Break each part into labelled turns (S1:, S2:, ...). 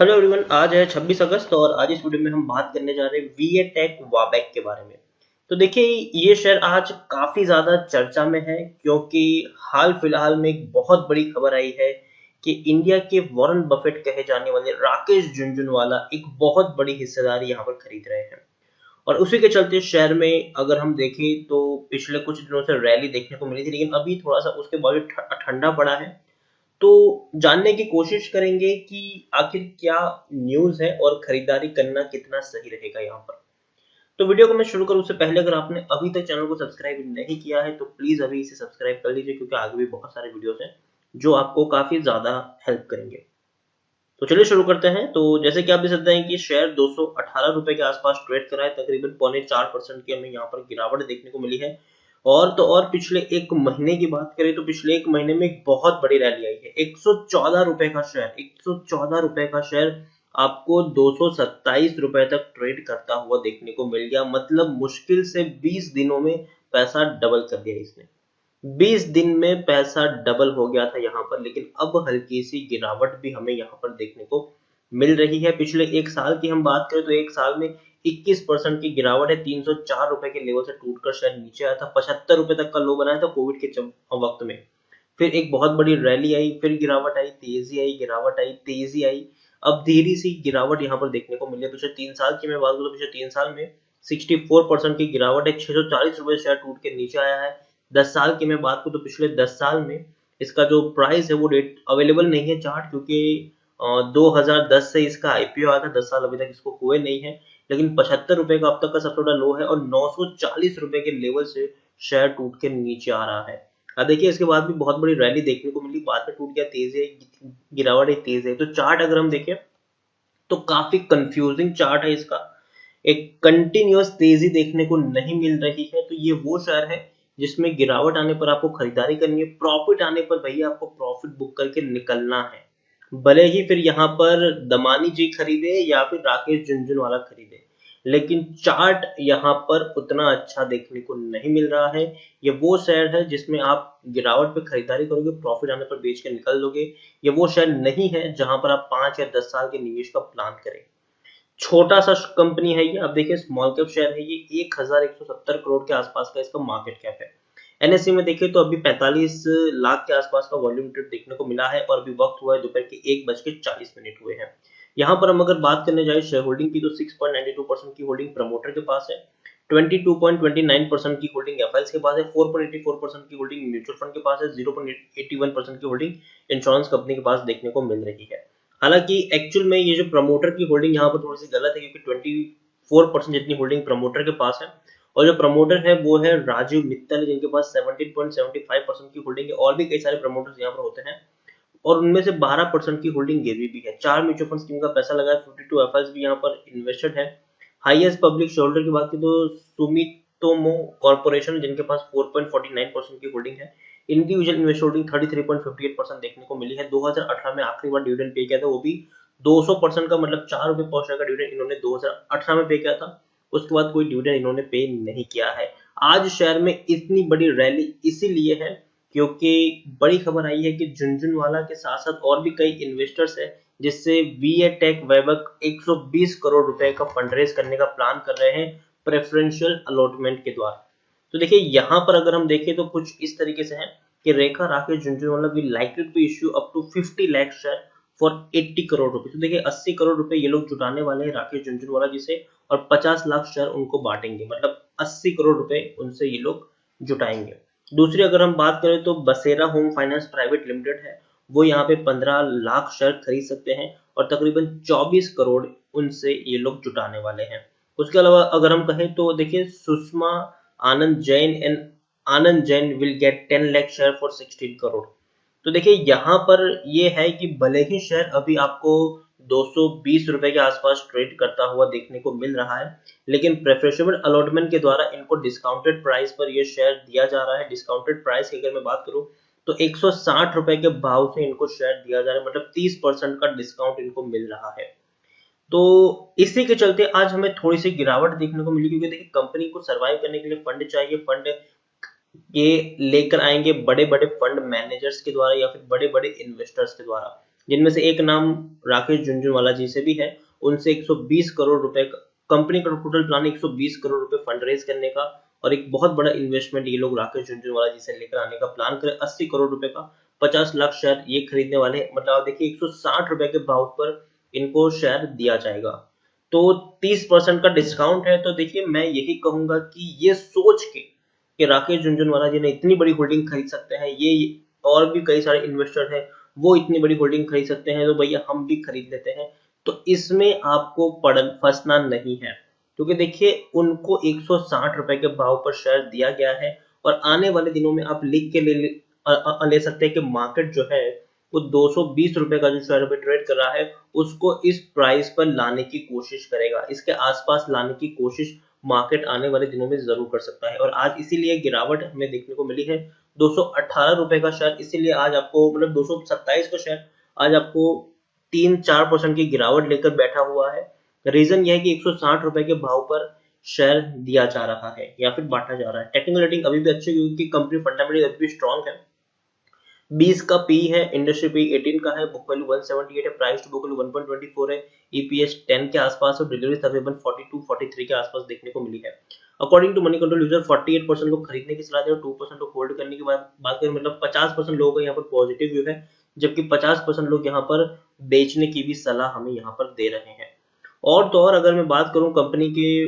S1: Hello everyone, आज है 26 अगस्त और आज इस वीडियो में हम बात करने जा रहे हैं वीए टेक वाबैक के बारे में। तो देखिए, ये शेयर आज काफी ज्यादा चर्चा में है क्योंकि हाल फिलहाल में एक बहुत बड़ी खबर आई है कि इंडिया के वॉरेन बफेट कहे जाने वाले राकेश झुनझुनवाला एक बहुत बड़ी हिस्सेदारी यहाँ पर खरीद रहे हैं। और उसी के चलते शेयर में अगर हम देखें तो पिछले कुछ दिनों से रैली देखने को मिली थी, लेकिन अभी थोड़ा सा उसके बाद ठंडा पड़ा है। तो जानने की कोशिश करेंगे कि आखिर क्या न्यूज़ है और खरीदारी करना कितना सही रहेगा यहाँ पर। तो वीडियो को मैं शुरू करूँ उससे पहले अगर आपने अभी तक चैनल को सब्सक्राइब नहीं किया है तो प्लीज अभी इसे सब्सक्राइब कर लीजिए, क्योंकि आगे भी बहुत सारे वीडियोस हैं जो आपको काफी ज्यादा हेल्प करेंगे। तो चलिए शुरू करते हैं। तो जैसे कि आप देख सकते हैं कि शेयर 218 रुपए के आसपास ट्रेड करा है, तकरीबन 0.4% की हमें यहाँ पर गिरावट देखने को मिली है। और तो और पिछले एक महीने की बात करें तो पिछले एक महीने में एक बहुत बड़ी रैली आई है। 114 रुपए का शेयर, 114 रुपए का शेयर आपको 227 रुपए तक ट्रेड करता हुआ देखने को मिल गया। मतलब मुश्किल से 20 दिनों में पैसा डबल कर दिया इसने। 20 दिन में पैसा डबल हो गया था यहाँ पर, लेकिन अब हल्की सी गिरावट भी हमें यहाँ पर देखने को मिल रही है। पिछले एक साल की हम बात करें तो एक साल में 21% की गिरावट है। 304 रुपए के लेवल से टूटकर शायद नीचे आया था, 75 रुपए तक का लो बनाया था कोविड के वक्त में। फिर एक बहुत बड़ी रैली आई, फिर गिरावट आई, तेजी आई, गिरावट आई, तेजी आई। अब धीरे सी गिरावट यहाँ पर देखने को मिली है। पिछले 3 साल की मैं बात करूँ तो पिछले 3 साल में 64% की गिरावट है। 640 रुपए शेयर टूट के नीचे आया है। 10 साल की मैं बात करूँ तो पिछले 10 साल में इसका जो प्राइस है वो रेट अवेलेबल नहीं है चार्ट, क्योंकि 2010 से इसका आईपीओ आया था। 10 साल अभी तक इसको हुए नहीं है, लेकिन 75 रुपए का अब तक का सबसे बड़ा लो है और 940 रुपए के लेवल से शेयर टूट के नीचे आ रहा है। अब देखिए, इसके बाद भी बहुत बड़ी रैली देखने को मिली, बाद में टूट गया, तेज है, गिरावट है, तेज है। तो चार्ट अगर हम देखें तो काफी कंफ्यूजिंग चार्ट है इसका। एक कंटिन्यूअस तेजी देखने को नहीं मिल रही है। तो ये वो शेयर है जिसमें गिरावट आने पर आपको खरीदारी करनी है, प्रॉफिट आने पर भैया आपको प्रॉफिट बुक करके निकलना है। भले ही फिर यहाँ पर दमानी जी खरीदे या फिर राकेश झुनझुनवाला खरीदे, लेकिन चार्ट यहाँ पर उतना अच्छा देखने को नहीं मिल रहा है। ये वो शेयर है जिसमें आप गिरावट पे खरीदारी करोगे, प्रॉफिट आने पर बेच के निकल लोगे। ये वो शेयर नहीं है जहां पर आप 5 या 10 साल के निवेश का प्लान करें। छोटा सा कंपनी है ये। अब देखिए, स्मॉल कैप शेयर है ये, 1170 करोड़ के आसपास का इसका मार्केट कैप है। एनएससी में देखें तो अभी 45 लाख के आसपास का वॉल्यूम ट्रेड देखने को मिला है और अभी वक्त हुआ है दोपहर के 1:40 हुए हैं। यहाँ पर हम अगर बात करने जाए शेयर होल्डिंग की तो 6.92% की होल्डिंग प्रमोटर के पास है, 22.29% की होल्डिंग एफआईएस के पास है, 4.84% की होल्डिंग म्यूचुअल फंड के पास है, 0.81% की होल्डिंग इंश्योरेंस कंपनी के पास देखने को मिल रही है। हालांकि एक्चुअल में ये जो प्रमोटर की होल्डिंग यहाँ पर थोड़ी सी गलत है, क्योंकि 24% जितनी होल्डिंग प्रमोटर के पास है और जो प्रमोटर है वो है राजीव मित्तल, जिनके पास 17.75% की होल्डिंग है। और भी कई सारे प्रमोटर्स यहाँ पर होते हैं और उनमें से 12% की होल्डिंग गिरवी भी है। 4 म्यूचुअल फंड स्कीम का पैसा लगा है, 52 एफआईएस भी यहाँ पर इन्वेस्टेड है। हाईएस्ट पब्लिक शेयर होल्डर की बात की तो सुमितोमो कॉर्पोरेशन, जिनके पास 4.49% की होल्डिंग है। इंडिविजुअल इन्वेस्टर होल्डिंग 33.58% देखने को मिली है। 2018 में आखिरी बार डिविडेंड पे किया था, वो भी 200% का, मतलब 4 रुपए पर शेयर का डिविडेंड इन्होंने 2018 में पे किया था। उसके बाद कोई डिविडेंड इन्होंने पे नहीं किया है। आज शेयर में इतनी बड़ी रैली इसीलिए है क्योंकि बड़ी खबर आई है कि झुनझुनवाला के साथ साथ और भी कई इन्वेस्टर्स हैं, जिससे वीए टेक वैबक 120 करोड़ रुपए का फंड रेज करने का प्लान कर रहे हैं प्रेफरेंशियल अलॉटमेंट के द्वारा। तो देखिए, यहाँ पर अगर हम देखें तो कुछ इस तरीके से है कि Rekha Rakesh Jhunjhunwala will likely to issue up to 50 lakh share for 80 crore रुपए। तो देखिए, 80 करोड़ रुपए ये लोग जुटाने वाले हैं राकेश झुनझुनवाला जी से, और 50 लाख शेयर उनको बांटेंगे, मतलब 80 करोड़ रुपए उनसे ये लोग जुटाएंगे। दूसरी अगर हम बात करें तो बसेरा होम फाइनेंस प्राइवेट लिमिटेड है, वो यहाँ पे 15 लाख शेयर खरीद सकते हैं और तकरीबन 24 करोड़ उनसे ये लोग जुटाने वाले हैं। उसके अलावा अगर हम कहें तो देखिए, Sushma Anand Jain will get 10 lakh share for 16 crore. तो देखिए, यहाँ पर ये है कि भले ही शेयर अभी आपको 220 रुपए के आसपास ट्रेड करता हुआ देखने को मिल रहा है, लेकिन प्रेफरेंशियल अलॉटमेंट के द्वारा इनको डिस्काउंटेड प्राइस पर ये शेयर दिया जा रहा है। डिस्काउंटेड प्राइस की अगर मैं बात करूं तो 160 रुपए के भाव से इनको शेयर दिया जा रहा है, मतलब 30% का डिस्काउंट इनको मिल रहा है। तो इसी के चलते आज हमें थोड़ी सी गिरावट देखने को मिली, क्योंकि देखिए, कंपनी को सर्वाइव करने के लिए फंड चाहिए। फंड ये लेकर आएंगे बड़े बड़े फंड मैनेजर्स के द्वारा या फिर बड़े बड़े इन्वेस्टर्स के द्वारा। जिनमें से एक नाम राकेश झुनझुनवाला जी से भी है। उनसे 120 करोड़ रुपए कंपनी का टोटल प्लान 120 करोड़ रुपए फंड रेज करने का, और एक बहुत बड़ा इन्वेस्टमेंट ये लोग राकेश झुनझुनवाला जी से लेकर आने का प्लान करें 80 करोड़ रुपए का। 50 लाख शेयर ये खरीदने वाले हैं, मतलब आप देखिए 160 रुपए के भाव पर इनको शेयर दिया जाएगा। तो 30% का डिस्काउंट है। तो देखिए मैं यही कहूंगा कि ये सोच के कि राकेश झुनझुनवाला जी ने इतनी बड़ी होल्डिंग खरीद सकते हैं, ये और भी कई सारे इन्वेस्टर हैं वो इतनी बड़ी होल्डिंग खरीद सकते हैं, तो भैया हम भी खरीद लेते हैं। तो इसमें आपको फंसना नहीं है, क्योंकि देखिए उनको 160 रुपए के भाव पर शेयर दिया गया है, और आने वाले दिनों में आप लिख के ले सकते हैं कि मार्केट जो है वो 220 रुपए का जो शेयर पे ट्रेड कर रहा है उसको इस प्राइस पर लाने की कोशिश करेगा, इसके आसपास लाने की कोशिश मार्केट आने वाले दिनों में जरूर कर सकता है। और आज इसीलिए गिरावट हमें देखने को मिली है 218 रुपए का शेयर, इसीलिए आज आपको मतलब 227 का शेयर आज आपको 3-4% की गिरावट लेकर बैठा हुआ है। रीजन यह है कि 160 रुपए के भाव पर शेयर दिया जा रहा है या फिर बांटा जा रहा है। टेक्निकल रेटिंग अभी भी अच्छी, क्योंकि कंपनी फंडामेंटली अभी भी स्ट्रॉन्ग है। 20 का पी है, इंडस्ट्री पी 18 का है, बुक वैल्यू 178 है, प्राइस टू बुक वैल्यू 1.24 है, ईपीएस 10 के आसपास और डिलीवरी तकरीबन 42-43 के आसपास देखने को मिली है। According to Moneycontrol user 48% लोग खरीदने की सलाह दे और 2% लोग होल्ड करने की बात करें, मतलब 50% लोगों का यहाँ पर पॉजिटिव व्यू है, जबकि 50% लोग यहाँ पर बेचने की भी सलाह हमें यहाँ पर दे रहे हैं। और तो और अगर मैं बात करूं कंपनी के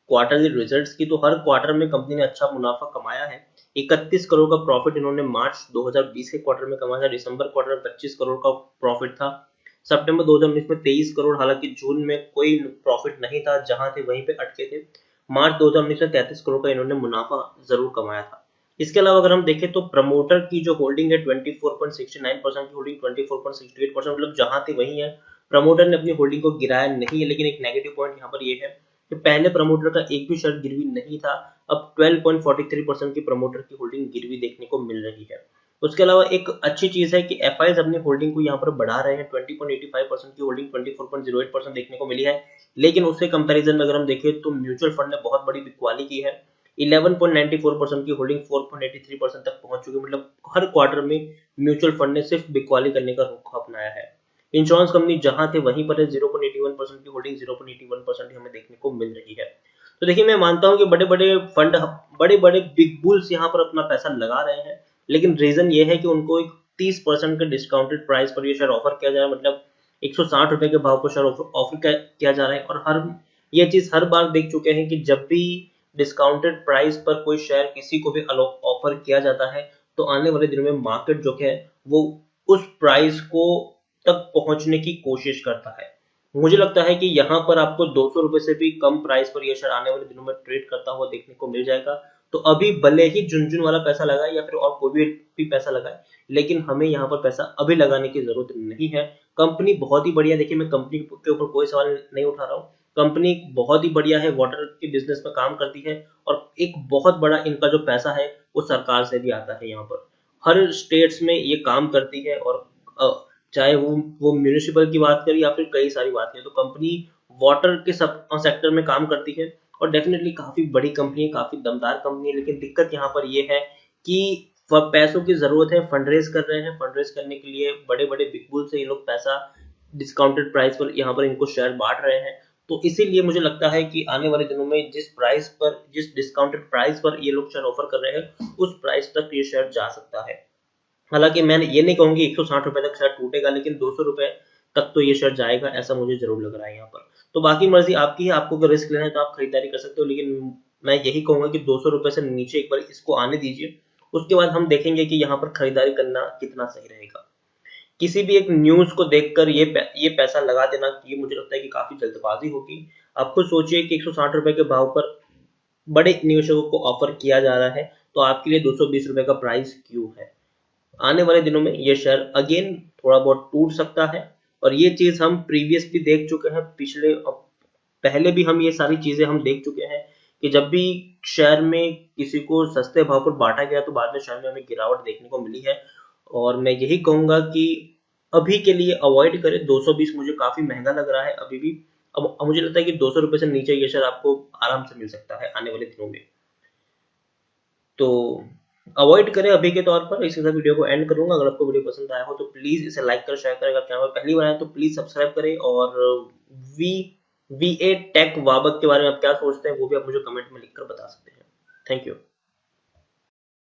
S1: क्वार्टरली रिजल्ट्स की, तो हर क्वार्टर में कंपनी ने अच्छा मुनाफा कमाया है। 31 करोड़ का प्रॉफिट इन्होंने मार्च 2020 के क्वार्टर में कमाया था, दिसंबर क्वार्टर में 25 करोड़ का प्रॉफिट था, सितंबर 2019 में 23 करोड़, हालांकि जून में कोई प्रॉफिट नहीं था, जहां थे वहीं पे अटके थे। मार्च 2019 में 33 करोड़ का इन्होंने मुनाफा जरूर कमाया था। इसके अलावा अगर हम देखें तो प्रमोटर की जो होल्डिंग है 24.69% की होल्डिंग 24.68%, मतलब जहां थी वही है। प्रमोटर ने अपनी होल्डिंग को गिराया नहीं है, लेकिन एक नेगेटिव पॉइंट यहाँ पर ये है कि पहले प्रमोटर का एक भी शेयर गिरवी नहीं था, अब 12.43% की प्रमोटर की होल्डिंग गिरवी देखने को मिल रही है। उसके अलावा एक अच्छी चीज है कि एफआईज अपनी होल्डिंग को यहाँ पर बढ़ा रहे हैं, 20.85% की होल्डिंग 24.08% देखने को मिली है। लेकिन उसके कंपैरिजन में अगर हम देखें तो म्यूचुअल फंड ने बहुत बड़ी बिकवाली की है, 11.94% की होल्डिंग 4.83% तक पहुंच चुकी है, मतलब हर क्वार्टर में म्यूचुअल फंड ने सिर्फ बिकवाली करने का रुख अपनाया है। इंश्योरेंस कंपनी जहां थे वहीं पर है, 0.81% की होल्डिंग 0.81% हमें देखने को मिल रही है। तो देखिए मैं मानता हूं कि बड़े बड़े फंड, बड़े बड़े बिग बुल्स यहाँ पर अपना पैसा लगा रहे हैं, लेकिन रीजन ये है कि उनको एक 30% के डिस्काउंटेड प्राइस पर ये शेयर ऑफर किया जा रहा है, मतलब 160 रुपए के भाव पर शेयर ऑफर किया जा रहा है। और हर ये चीज हर बार देख चुके हैं कि जब भी डिस्काउंटेड प्राइस पर कोई शेयर किसी को भी ऑफर किया जाता है, तो आने वाले दिनों में मार्केट जो है वो उस प्राइस को तक पहुंचने की कोशिश करता है। मुझे लगता है कि यहाँ पर आपको 200 रुपए से भी कम प्राइस पर यह शेयर आने वाले दिनों में ट्रेड करता हुआ देखने को मिल जाएगा। तो अभी भले ही झुनझुन वाला पैसा लगाए या फिर और कोई भी पैसा लगाए, लेकिन हमें यहाँ पर पैसा अभी लगाने की जरूरत नहीं है। कंपनी बहुत ही बढ़िया, देखिए मैं कंपनी के ऊपर कोई सवाल नहीं उठा रहा हूँ, कंपनी बहुत ही बढ़िया है, वाटर के बिजनेस में काम करती है, और एक बहुत बड़ा इनका जो पैसा है वो सरकार से भी आता है। यहाँ पर हर स्टेट्स में ये काम करती है, और चाहे वो म्यूनिसिपल की बात करें या फिर कई सारी बात करें, तो कंपनी वाटर के सब सेक्टर में काम करती है, और डेफिनेटली काफी बड़ी कंपनी है, काफी दमदार कंपनी है। लेकिन दिक्कत यहाँ पर ये है कि पैसों की जरूरत है, फंडरेज कर रहे हैं, फंडरेज करने के लिए बड़े बड़े बिग बुल से ये लोग पैसा डिस्काउंटेड प्राइस पर यहाँ पर इनको शेयर बांट रहे हैं। तो इसीलिए मुझे लगता है कि आने वाले दिनों में जिस प्राइस पर, जिस डिस्काउंटेड प्राइस पर ये लोग शेयर ऑफर कर रहे हैं, उस प्राइस तक ये शेयर जा सकता है। हालांकि मैं ये नहीं कहूंगी 160 रुपए तक शेयर टूटेगा, लेकिन 200 रुपए तक तो ये शेयर जाएगा, ऐसा मुझे जरूर लग रहा है यहाँ पर। तो बाकी मर्जी आपकी है, आपको अगर रिस्क लेना है तो आप खरीदारी कर सकते हो, लेकिन मैं यही कहूंगा कि 200 रुपए से नीचे एक बार इसको आने दीजिए, उसके बाद हम देखेंगे कि यहाँ पर खरीदारी करना कितना सही रहेगा। किसी भी एक न्यूज को देखकर ये पैसा लगा देना, ये मुझे लगता है कि काफी जल्दबाजी होगी। आप खुद सोचिए कि 160 रुपए के भाव पर बड़े निवेशकों को ऑफर किया जा रहा है, तो आपके लिए 220 रुपए का प्राइस क्यों है? आने वाले दिनों में ये शेयर अगेन थोड़ा बहुत टूट सकता है, और ये चीज हम प्रीवियस भी देख चुके हैं, पहले भी हम ये सारी चीजें हम देख चुके हैं कि जब भी शेयर में किसी को सस्ते भाव पर बांटा गया तो बाद में शेयर में हमें गिरावट देखने को मिली है। और मैं यही कहूंगा कि अभी के लिए अवॉइड करें, 220 मुझे काफी महंगा लग रहा है अभी भी। अब मुझे लगता है कि 200 रुपए से नीचे ये शेयर आपको आराम से मिल सकता है आने वाले दिनों में। तो अवॉइड करें अभी के तौर पर। इसी के साथ वीडियो को एंड करूंगा। अगर आपको वीडियो पसंद आया हो तो प्लीज इसे लाइक कर, शेयर करें। अगर चैनल पर पहली बार आए तो प्लीज सब्सक्राइब करें। और वी वी ए टेक वाबक के बारे में आप क्या सोचते हैं वो भी आप मुझे कमेंट में लिखकर बता सकते हैं। Thank you.